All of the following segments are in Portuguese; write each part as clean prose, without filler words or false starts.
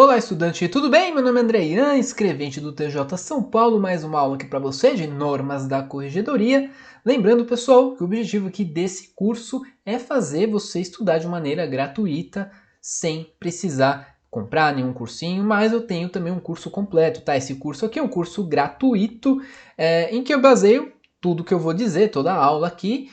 Olá, estudante, tudo bem? Meu nome é André Ian, escrevente do TJ São Paulo, mais uma aula aqui para você de normas da corregedoria. Lembrando, pessoal, que o objetivo aqui desse curso é fazer você estudar de maneira gratuita, sem precisar comprar nenhum cursinho, mas eu tenho também um curso completo, tá? Esse curso aqui é um curso gratuito, em que eu baseio tudo que eu vou dizer, toda a aula aqui,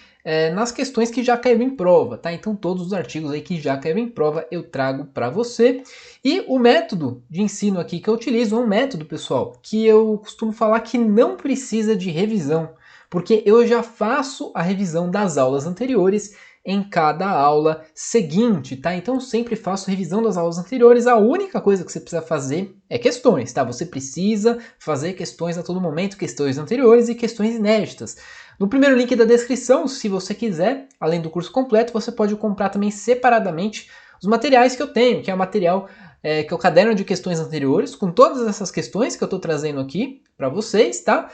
nas questões que já caíram em prova, tá? Então todos os artigos aí que já caíram em prova eu trago para você. E o método de ensino aqui que eu utilizo é um método, pessoal, que eu costumo falar que não precisa de revisão, porque eu já faço a revisão das aulas anteriores em cada aula seguinte, tá? Então eu sempre faço revisão das aulas anteriores. A única coisa que você precisa fazer é questões, tá? Você precisa fazer questões a todo momento, questões anteriores e questões inéditas. No primeiro link da descrição, se você quiser, além do curso completo, você pode comprar também separadamente os materiais que eu tenho, que é o material que é o caderno de questões anteriores, com todas essas questões que eu estou trazendo aqui para vocês, tá?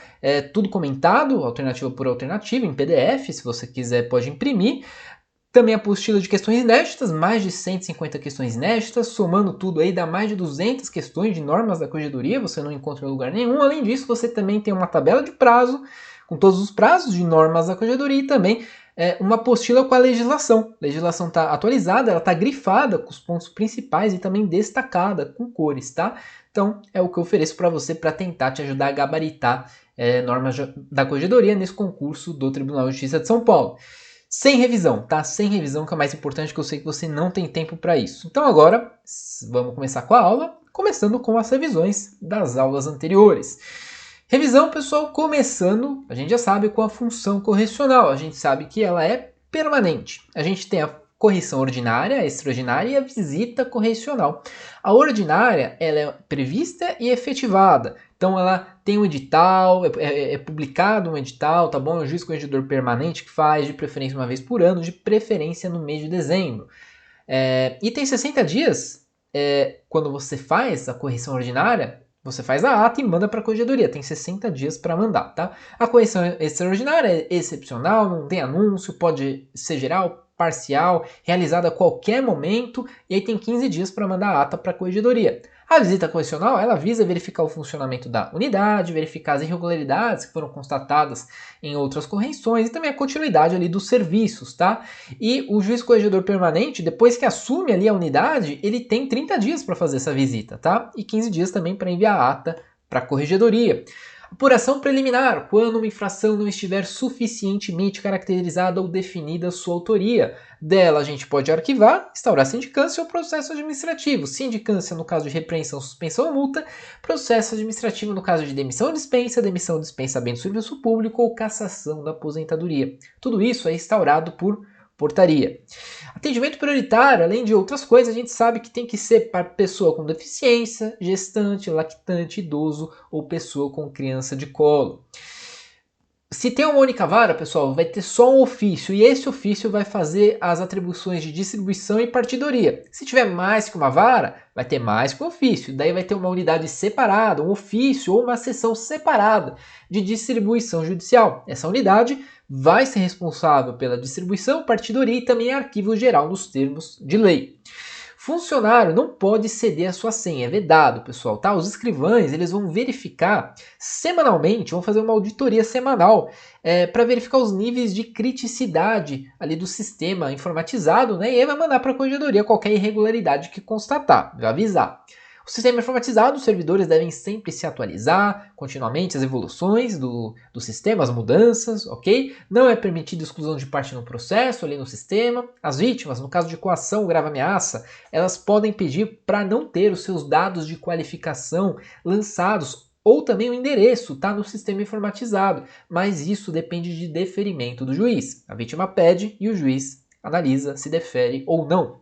Tudo comentado, alternativa por alternativa, em PDF, se você quiser pode imprimir. Também a apostila de questões inéditas, mais de 150 questões inéditas, somando tudo aí dá mais de 200 questões de normas da corregedoria, você não encontra em lugar nenhum. Além disso, você também tem uma tabela de prazo, com todos os prazos de normas da corregedoria e também uma apostila com a legislação. A legislação está atualizada, ela está grifada com os pontos principais e também destacada com cores, tá? Então é o que eu ofereço para você para tentar te ajudar a gabaritar normas da corregedoria nesse concurso do Tribunal de Justiça de São Paulo. Sem revisão, tá? Sem revisão, que é o mais importante, que eu sei que você não tem tempo para isso. Então agora, vamos começar com a aula, começando com as revisões das aulas anteriores. Revisão, pessoal, começando, a gente já sabe, com a função correcional. A gente sabe que ela é permanente. A gente tem a correção ordinária, a extraordinária e a visita correcional. A ordinária, ela é prevista e efetivada. Então ela tem um edital, é publicado um edital, tá bom? É o juiz corregedor permanente que faz, de preferência uma vez por ano, de preferência no mês de dezembro. E tem 60 dias, quando você faz a correção ordinária, você faz a ata e manda para a corregedoria. Tem 60 dias para mandar, tá? A correção extraordinária é excepcional, não tem anúncio, pode ser geral, parcial, realizada a qualquer momento, e aí tem 15 dias para mandar a ata para a corregedoria. A visita correcional, ela visa verificar o funcionamento da unidade, verificar as irregularidades que foram constatadas em outras correções e também a continuidade ali dos serviços, tá? E o juiz corregedor permanente, depois que assume ali a unidade, ele tem 30 dias para fazer essa visita, tá? E 15 dias também para enviar a ata para a corregedoria. Apuração preliminar, quando uma infração não estiver suficientemente caracterizada ou definida sua autoria. Dela a gente pode arquivar, instaurar sindicância ou processo administrativo. Sindicância no caso de repreensão, suspensão ou multa. Processo administrativo no caso de demissão ou dispensamento do serviço público ou cassação da aposentadoria. Tudo isso é instaurado por portaria. Atendimento prioritário, além de outras coisas, a gente sabe que tem que ser para pessoa com deficiência, gestante, lactante, idoso ou pessoa com criança de colo. Se tem uma única vara, pessoal, vai ter só um ofício e esse ofício vai fazer as atribuições de distribuição e partidoria. Se tiver mais que uma vara, vai ter mais que um ofício. Daí vai ter uma unidade separada, um ofício ou uma seção separada de distribuição judicial. Essa unidade vai ser responsável pela distribuição, partidoria e também arquivo geral nos termos de lei. Funcionário não pode ceder a sua senha, é vedado, pessoal, tá? Os escrivães, eles vão verificar semanalmente, vão fazer uma auditoria semanal para verificar os níveis de criticidade ali do sistema informatizado, né? E aí vai mandar para a corregedoria qualquer irregularidade que constatar, vai avisar. O sistema informatizado, os servidores devem sempre se atualizar continuamente as evoluções do sistema, as mudanças, ok? Não é permitida exclusão de parte no processo, ali no sistema. As vítimas, no caso de coação ou grave ameaça, elas podem pedir para não ter os seus dados de qualificação lançados ou também o endereço, tá? No sistema informatizado, mas isso depende de deferimento do juiz. A vítima pede e o juiz analisa se defere ou não.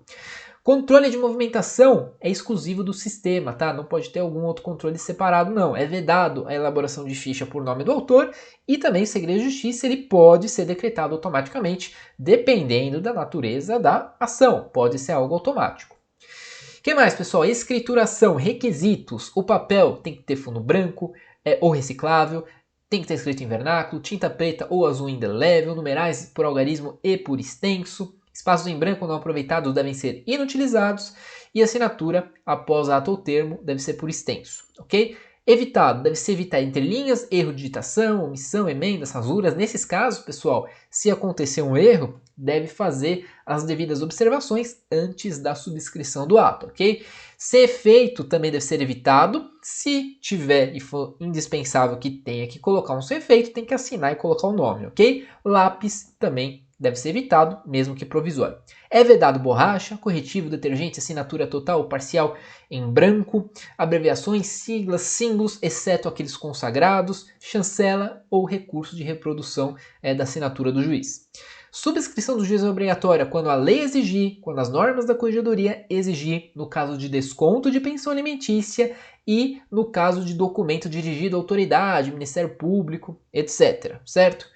Controle de movimentação é exclusivo do sistema, tá? Não pode ter algum outro controle separado, não. É vedado a elaboração de ficha por nome do autor e também o segredo de justiça ele pode ser decretado automaticamente, dependendo da natureza da ação. Pode ser algo automático. O que mais, pessoal? Escrituração, requisitos. O papel tem que ter fundo branco ou reciclável, tem que ter escrito em vernáculo, tinta preta ou azul indelével, numerais por algarismo e por extenso. Espaços em branco não aproveitados devem ser inutilizados e a assinatura após ato ou termo deve ser por extenso, ok? Evitado, deve-se evitar entrelinhas, erro de digitação, omissão, emendas, rasuras. Nesses casos, pessoal, se acontecer um erro, deve fazer as devidas observações antes da subscrição do ato, ok? Ser efeito também deve ser evitado. Se tiver e for indispensável que tenha que colocar um efeito, tem que assinar e colocar o nome, ok? Lápis também deve ser evitado, mesmo que provisório. É vedado borracha, corretivo, detergente, assinatura total ou parcial em branco, abreviações, siglas, símbolos, exceto aqueles consagrados, chancela ou recurso de reprodução da assinatura do juiz. Subscrição do juiz é obrigatória quando a lei exigir, quando as normas da corregedoria exigir, no caso de desconto de pensão alimentícia e no caso de documento dirigido à autoridade, Ministério Público, etc. Certo?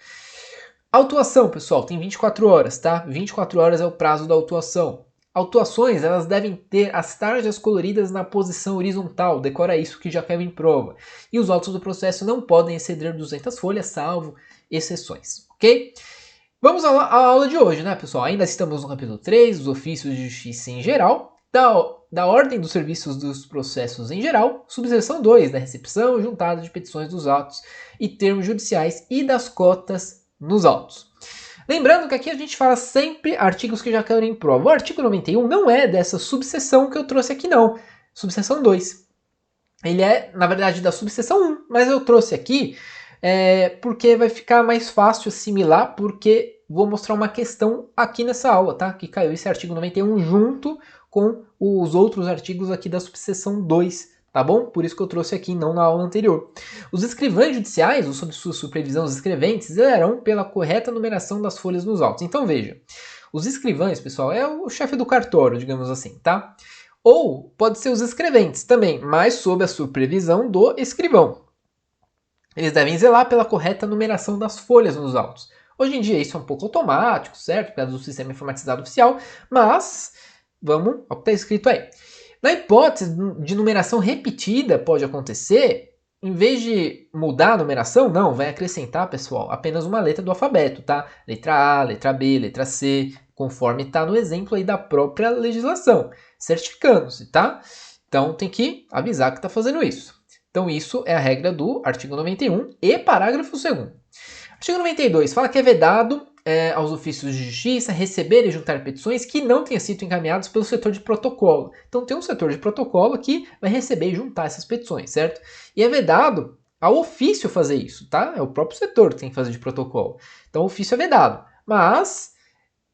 Autuação, pessoal, tem 24 horas, tá? 24 horas é o prazo da autuação. Autuações, elas devem ter as tarjas coloridas na posição horizontal, decora isso que já caiu em prova. E os autos do processo não podem exceder 200 folhas, salvo exceções, ok? Vamos à aula de hoje, né, pessoal? Ainda estamos no capítulo 3, os ofícios de justiça em geral, da ordem dos serviços dos processos em geral, subseção 2, da recepção e juntada de petições dos autos e termos judiciais e das cotas nos autos. Lembrando que aqui a gente fala sempre artigos que já caíram em prova. O artigo 91 não é dessa subseção que eu trouxe aqui não, subseção 2. Ele é, na verdade, da subseção 1, mas eu trouxe aqui porque vai ficar mais fácil assimilar, porque vou mostrar uma questão aqui nessa aula, tá? Que caiu esse artigo 91 junto com os outros artigos aqui da subseção 2, tá bom? Por isso que eu trouxe aqui, não na aula anterior. Os escrivães judiciais, ou sob sua supervisão os escreventes, zelarão pela correta numeração das folhas nos autos. Então veja, os escrivães, pessoal, é o chefe do cartório, digamos assim, tá? Ou pode ser os escreventes também, mas sob a supervisão do escrivão. Eles devem zelar pela correta numeração das folhas nos autos. Hoje em dia isso é um pouco automático, certo? Por causa do sistema informatizado oficial, mas vamos ao que está escrito aí. Na hipótese de numeração repetida pode acontecer, em vez de mudar a numeração, não, vai acrescentar, pessoal, apenas uma letra do alfabeto, tá? Letra A, letra B, letra C, conforme está no exemplo aí da própria legislação, certificando-se, tá? Então tem que avisar que está fazendo isso. Então isso é a regra do artigo 91 e parágrafo 2º. Artigo 92 fala que é vedado aos ofícios de justiça receber e juntar petições que não tenham sido encaminhadas pelo setor de protocolo. Então tem um setor de protocolo que vai receber e juntar essas petições, certo? E é vedado ao ofício fazer isso, tá? É o próprio setor que tem que fazer de protocolo. Então o ofício é vedado, mas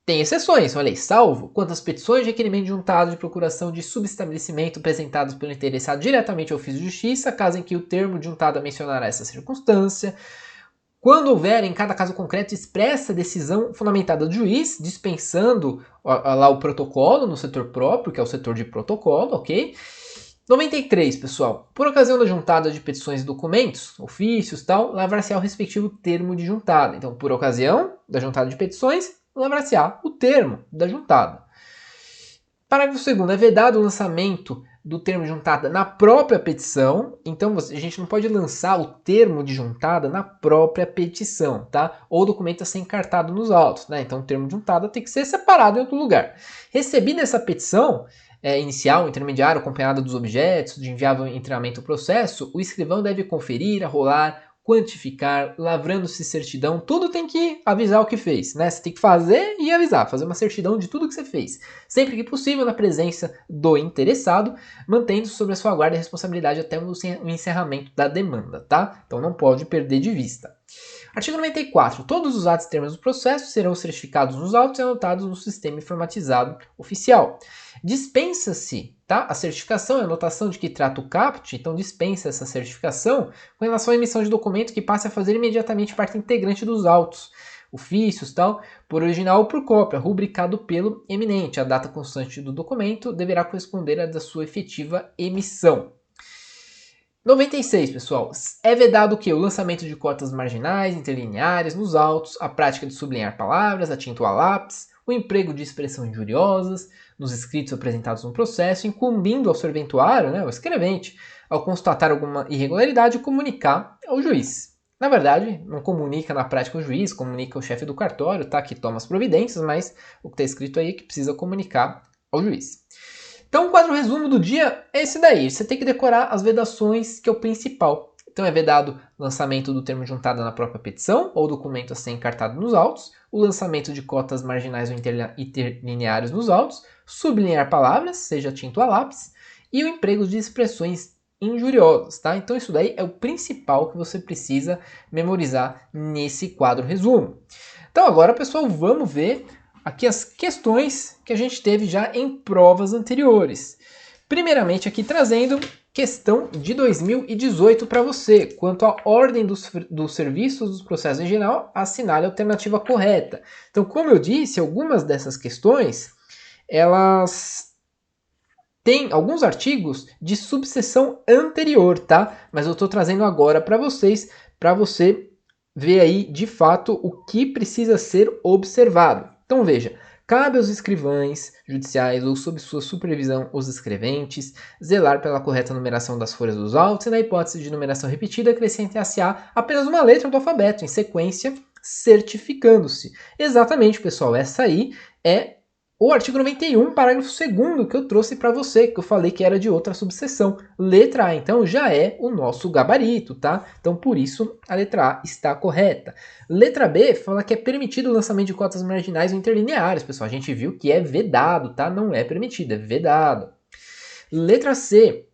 tem exceções, olha aí, salvo quanto às petições de requerimento juntado de procuração de subestabelecimento apresentadas pelo interessado diretamente ao ofício de justiça, caso em que o termo juntado mencionará essa circunstância. Quando houver, em cada caso concreto, expressa decisão fundamentada do juiz, dispensando lá o protocolo no setor próprio, que é o setor de protocolo, ok? 93, pessoal. Por ocasião da juntada de petições e documentos, ofícios e tal, lavrar-se-á o respectivo termo de juntada. Então, por ocasião da juntada de petições, lavrar-se-á o termo da juntada. Parágrafo 2º. É vedado o lançamento do termo de juntada na própria petição. Então, a gente não pode lançar o termo de juntada na própria petição, tá? Ou o documento a ser encartado nos autos, né? Então, o termo de juntada tem que ser separado em outro lugar. Recebida essa petição inicial, intermediária, acompanhada dos objetos, de enviável entramenento ao processo, o escrivão deve conferir, arrolar, quantificar, lavrando-se certidão, tudo tem que avisar o que fez, né? Você tem que fazer e avisar, fazer uma certidão de tudo que você fez, sempre que possível na presença do interessado, mantendo-se sob a sua guarda e responsabilidade até o encerramento da demanda, tá? Então não pode perder de vista. Artigo 94. Todos os atos e termos do processo serão certificados nos autos e anotados no sistema informatizado oficial. Dispensa-se, tá? A certificação é a anotação de que trata o caput, então dispensa essa certificação com relação à emissão de documento que passe a fazer imediatamente parte integrante dos autos, ofícios, tal, por original ou por cópia, rubricado pelo eminente. A data constante do documento deverá corresponder à da sua efetiva emissão. 96, pessoal. É vedado o quê? O lançamento de cotas marginais, interlineares, nos autos, a prática de sublinhar palavras, a tinta ou a lápis, o emprego de expressões injuriosas nos escritos apresentados no processo, incumbindo ao serventuário, né, o escrevente, ao constatar alguma irregularidade, comunicar ao juiz. Na verdade, não comunica na prática o juiz, comunica o chefe do cartório, tá? Que toma as providências, mas o que está escrito aí é que precisa comunicar ao juiz. Então, o quadro resumo do dia é esse daí. Você tem que decorar as vedações, que é o principal. Então, é vedado o lançamento do termo juntado na própria petição ou documento a ser encartado nos autos, o lançamento de cotas marginais ou interlineares nos autos, sublinhar palavras, seja tinto a lápis, e o emprego de expressões injuriosas, tá? Então, isso daí é o principal que você precisa memorizar nesse quadro resumo. Então, agora, pessoal, vamos ver aqui as questões que a gente teve já em provas anteriores. Primeiramente aqui trazendo questão de 2018 para você, quanto à ordem dos serviços dos processos em geral, assinale a alternativa correta. Então, como eu disse, algumas dessas questões, elas têm alguns artigos de subseção anterior, tá? Mas eu estou trazendo agora para vocês, para você ver aí de fato o que precisa ser observado. Então veja, cabe aos escrivães judiciais ou sob sua supervisão os escreventes zelar pela correta numeração das folhas dos autos e na hipótese de numeração repetida acrescente-se-á apenas uma letra do alfabeto em sequência, certificando-se. Exatamente, pessoal, essa aí é o artigo 91, parágrafo 2º que eu trouxe para você, que eu falei que era de outra subseção. Letra A, então, já é o nosso gabarito, tá? Então, por isso, a letra A está correta. Letra B fala que é permitido o lançamento de cotas marginais ou interlineares, pessoal. A gente viu que é vedado, tá? Não é permitido, é vedado. Letra C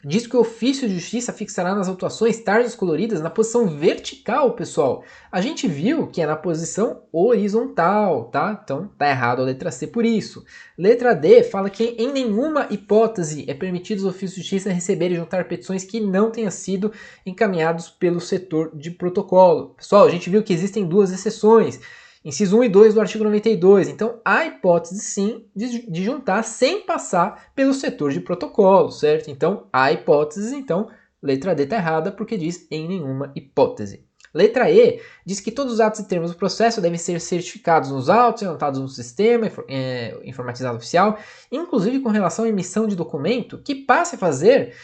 diz que o ofício de justiça fixará nas autuações tarjas coloridas na posição vertical, pessoal. A gente viu que é na posição horizontal, tá? Então tá errado a letra C por isso. Letra D fala que em nenhuma hipótese é permitido os ofícios de justiça receber e juntar petições que não tenham sido encaminhados pelo setor de protocolo. Pessoal, a gente viu que existem duas exceções. Inciso 1 e 2 do artigo 92. Então, há hipótese, sim, de juntar sem passar pelo setor de protocolo, certo? Então, há hipóteses. Então, letra D está errada porque diz em nenhuma hipótese. Letra E diz que todos os atos e termos do processo devem ser certificados nos autos e anotados no sistema informatizado oficial, inclusive com relação à emissão de documento que passe a fazer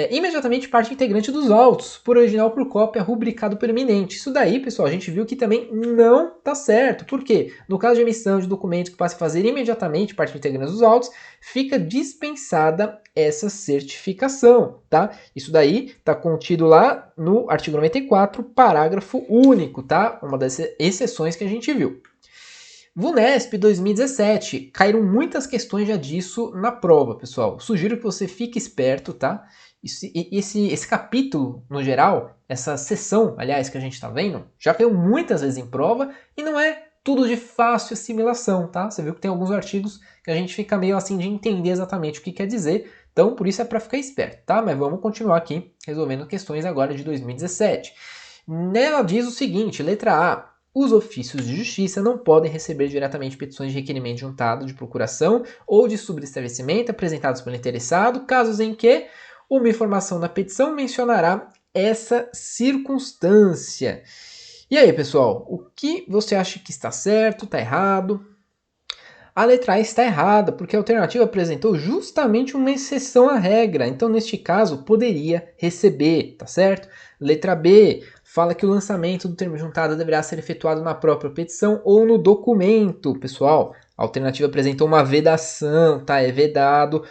imediatamente parte integrante dos autos, por original por cópia, rubricado por eminente. Isso daí, pessoal, a gente viu que também não está certo. Por quê? No caso de emissão de documento que passe a fazer imediatamente parte integrante dos autos, fica dispensada essa certificação, tá? Isso daí está contido lá no artigo 94, parágrafo único, tá? Uma das exceções que a gente viu. VUNESP 2017, caíram muitas questões já disso na prova, pessoal. Sugiro que você fique esperto, tá? Esse capítulo, no geral, essa seção, aliás, que a gente está vendo, já caiu muitas vezes em prova e não é tudo de fácil assimilação, tá? Você viu que tem alguns artigos que a gente fica meio assim de entender exatamente o que quer dizer, então por isso é para ficar esperto, tá? Mas vamos continuar aqui resolvendo questões agora de 2017. Nela diz o seguinte, letra A. Os ofícios de justiça não podem receber diretamente petições de requerimento juntado de procuração ou de subestabelecimento apresentados pelo interessado, casos em que uma informação na petição mencionará essa circunstância. E aí, pessoal, o que você acha que está certo, está errado? A letra A está errada, porque a alternativa apresentou justamente uma exceção à regra. Então, neste caso, poderia receber, tá certo? Letra B fala que o lançamento do termo juntado deverá ser efetuado na própria petição ou no documento. Pessoal, a alternativa apresentou uma vedação, tá? É vedado,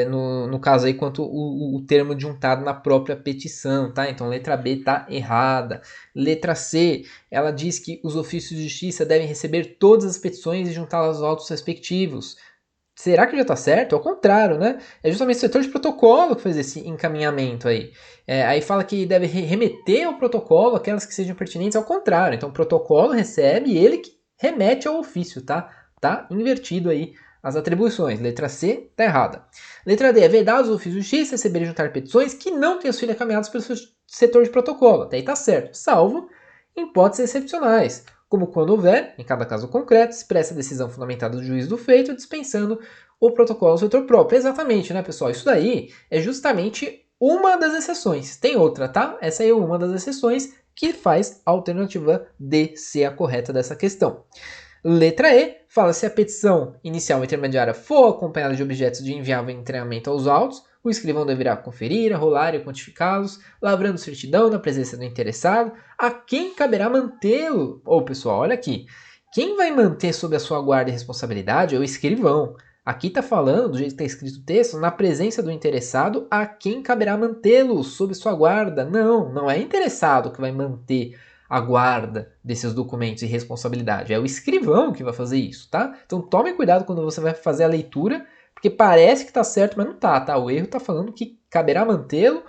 no caso aí, quanto o termo juntado na própria petição, tá? Então, letra B está errada. Letra C, ela diz que os ofícios de justiça devem receber todas as petições e juntá-las aos autos respectivos. Será que já está certo? Ao contrário, né? É justamente o setor de protocolo que fez esse encaminhamento aí. Aí fala que deve remeter ao protocolo aquelas que sejam pertinentes, ao contrário. Então o protocolo recebe e ele que remete ao ofício, tá? Tá invertido aí as atribuições. Letra C está errada. Letra D, é vedado os ofícios de justiça receber e juntar petições que não tenham sido encaminhadas pelo setor de protocolo. Até aí está certo, salvo em hipóteses excepcionais, como quando houver, em cada caso concreto, expressa a decisão fundamentada do juiz do feito, dispensando o protocolo ao setor próprio. Exatamente, né, pessoal? Isso daí é justamente uma das exceções. Tem outra, tá? Essa aí é uma das exceções que faz a alternativa D ser a correta dessa questão. Letra E fala se a petição inicial ou intermediária for acompanhada de objetos de inviável entregamento aos autos, O escrivão deverá conferir, arrolar e quantificá-los, lavrando certidão na presença do interessado, a quem caberá mantê-lo. Ô, pessoal, olha aqui. Quem vai manter sob a sua guarda e responsabilidade é o escrivão. Aqui está falando, do jeito que está escrito o texto, na presença do interessado, a quem caberá mantê-lo sob sua guarda. Não, não é interessado que vai manter a guarda desses documentos e responsabilidade. É o escrivão que vai fazer isso, tá? Então tome cuidado quando você vai fazer a leitura, porque parece que está certo, mas não está, tá? O erro está falando que caberá mantê-lo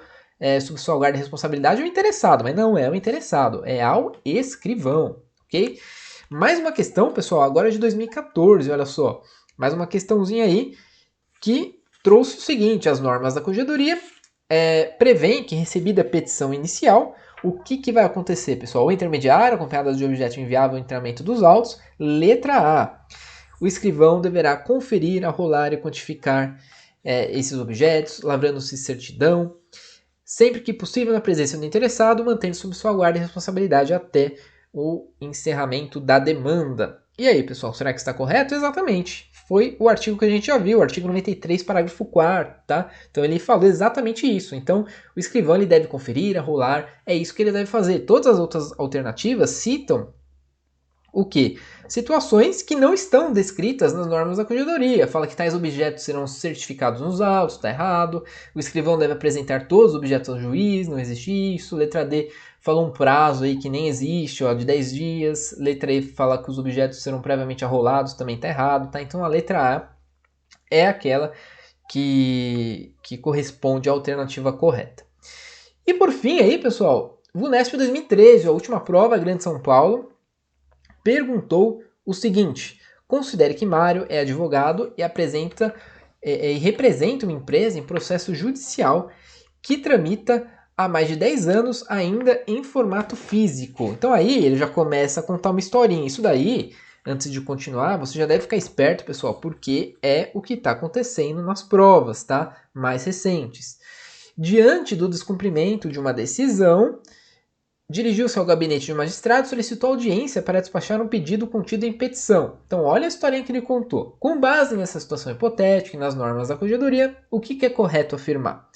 sob sua guarda e responsabilidade ao interessado, mas não é o interessado, é ao escrivão, ok? Mais uma questão, pessoal, agora é de 2014, olha só. Mais uma questãozinha aí que trouxe o seguinte: as normas da corregedoria prevêem que, recebida a petição inicial, o que vai acontecer, pessoal? O intermediário, acompanhado de objeto enviável ao entramento dos autos. Letra A. O escrivão deverá conferir, arrolar e quantificar esses objetos, lavrando-se certidão, sempre que possível na presença do interessado, mantendo sob sua guarda e responsabilidade até o encerramento da demanda. E aí, pessoal, será que está correto? Exatamente. Foi o artigo que a gente já viu, o artigo 93, parágrafo 4º, tá? Então ele falou exatamente isso. Então o escrivão ele deve conferir, arrolar, é isso que ele deve fazer. Todas as outras alternativas citam o quê? Situações que não estão descritas nas normas da corregedoria. Fala que tais objetos serão certificados nos autos, está errado. O escrivão deve apresentar todos os objetos ao juiz, não existe isso. Letra D fala um prazo aí que nem existe, ó, de 10 dias. Letra E fala que os objetos serão previamente arrolados, também está errado, tá? Então a letra A é aquela que corresponde à alternativa correta. E por fim aí, pessoal, VUNESP 2013, a última prova, Grande São Paulo, perguntou o seguinte: considere que Mário é advogado e representa uma empresa em processo judicial que tramita há mais de 10 anos ainda em formato físico. Então aí ele já começa a contar uma historinha. Isso daí, antes de continuar, você já deve ficar esperto, pessoal, porque é o que está acontecendo nas provas, tá? Mais recentes. Diante do descumprimento de uma decisão, dirigiu-se ao gabinete de magistrado e solicitou audiência para despachar um pedido contido em petição. Então, olha a historinha que ele contou. Com base nessa situação hipotética e nas normas da corregedoria, o que é correto afirmar?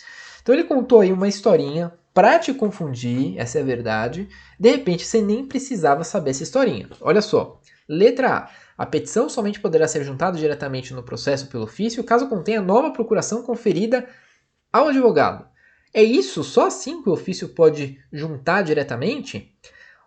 Então, ele contou aí uma historinha para te confundir, essa é a verdade. De repente, você nem precisava saber essa historinha. Olha só. Letra A. A petição somente poderá ser juntada diretamente no processo pelo ofício caso contenha nova procuração conferida ao advogado. É isso? Só assim que o ofício pode juntar diretamente?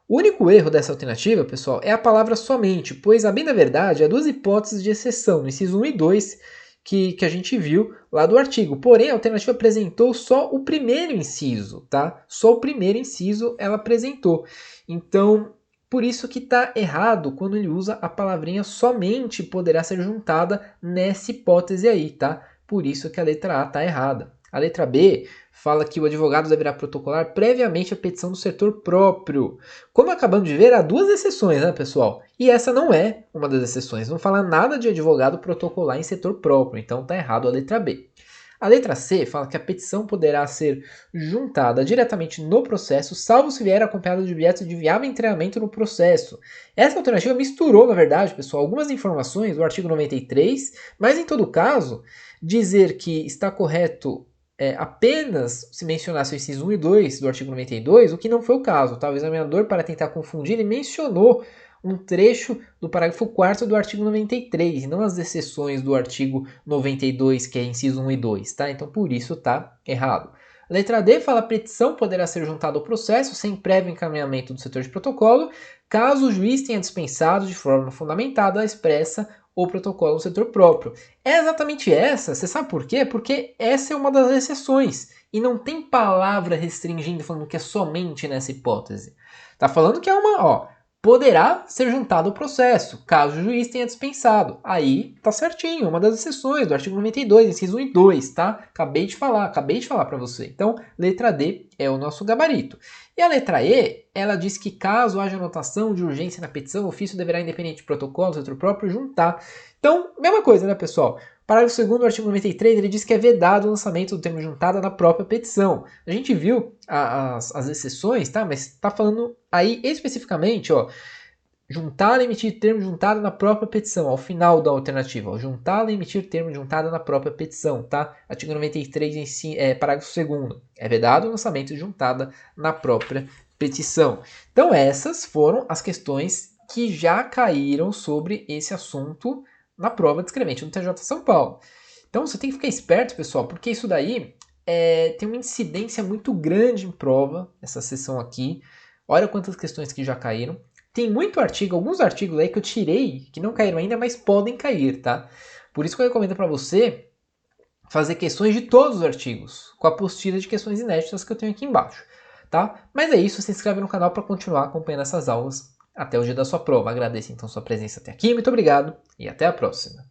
O único erro dessa alternativa, pessoal, é a palavra somente, pois, a bem da verdade, há duas hipóteses de exceção, no inciso 1 e 2, que a gente viu lá do artigo. Porém, a alternativa apresentou só o primeiro inciso, tá? Só o primeiro inciso ela apresentou. Então, por isso que está errado quando ele usa a palavrinha somente poderá ser juntada nessa hipótese aí, tá? Por isso que a letra A está errada. A letra B fala que o advogado deverá protocolar previamente a petição do setor próprio. Como acabamos de ver, há duas exceções, né, pessoal? E essa não é uma das exceções. Não fala nada de advogado protocolar em setor próprio, então está errado a letra B. A letra C fala que a petição poderá ser juntada diretamente no processo, salvo se vier acompanhada de objetos de viável treinamento no processo. Essa alternativa misturou, na verdade, pessoal, algumas informações do artigo 93, mas em todo caso, dizer que está correto apenas se mencionasse o inciso 1 e 2 do artigo 92, o que não foi o caso. Tá? O examinador, para tentar confundir, ele mencionou um trecho do parágrafo 4º do artigo 93, e não as exceções do artigo 92, que é inciso 1 e 2. Tá? Então, por isso está errado. Letra D fala: a petição poderá ser juntada ao processo sem prévio encaminhamento do setor de protocolo, caso o juiz tenha dispensado de forma fundamentada a expressa ou protocolo no setor próprio. É exatamente essa, você sabe por quê? Porque essa é uma das exceções, e não tem palavra restringindo falando que é somente nessa hipótese. Tá falando que é poderá ser juntado ao processo, caso o juiz tenha dispensado. Aí tá certinho, uma das exceções do artigo 92, inciso 1 e 2, tá? Acabei de falar para você. Então, letra D é o nosso gabarito. E a letra E, ela diz que caso haja anotação de urgência na petição, o ofício deverá, independente de protocolo, setor próprio, juntar. Então, mesma coisa, né, pessoal? Parágrafo 2º do artigo 93, ele diz que é vedado o lançamento do termo juntada na própria petição. A gente viu as exceções, tá? Mas está falando aí especificamente, juntar, emitir termo juntado na própria petição, ao final da alternativa. Ó, juntar, emitir termo juntado na própria petição, tá? Artigo 93, parágrafo 2º. É vedado o lançamento de juntada na própria petição. Então essas foram as questões que já caíram sobre esse assunto na prova de escrevente no TJ São Paulo. Então você tem que ficar esperto, pessoal, porque isso daí tem uma incidência muito grande em prova, essa sessão aqui. Olha quantas questões que já caíram. Tem muito artigo, alguns artigos aí que eu tirei, que não caíram ainda, mas podem cair, tá? Por isso que eu recomendo para você fazer questões de todos os artigos, com a apostila de questões inéditas que eu tenho aqui embaixo, tá? Mas é isso, se inscreve no canal para continuar acompanhando essas aulas até o dia da sua prova. Agradeço então sua presença até aqui, muito obrigado e até a próxima.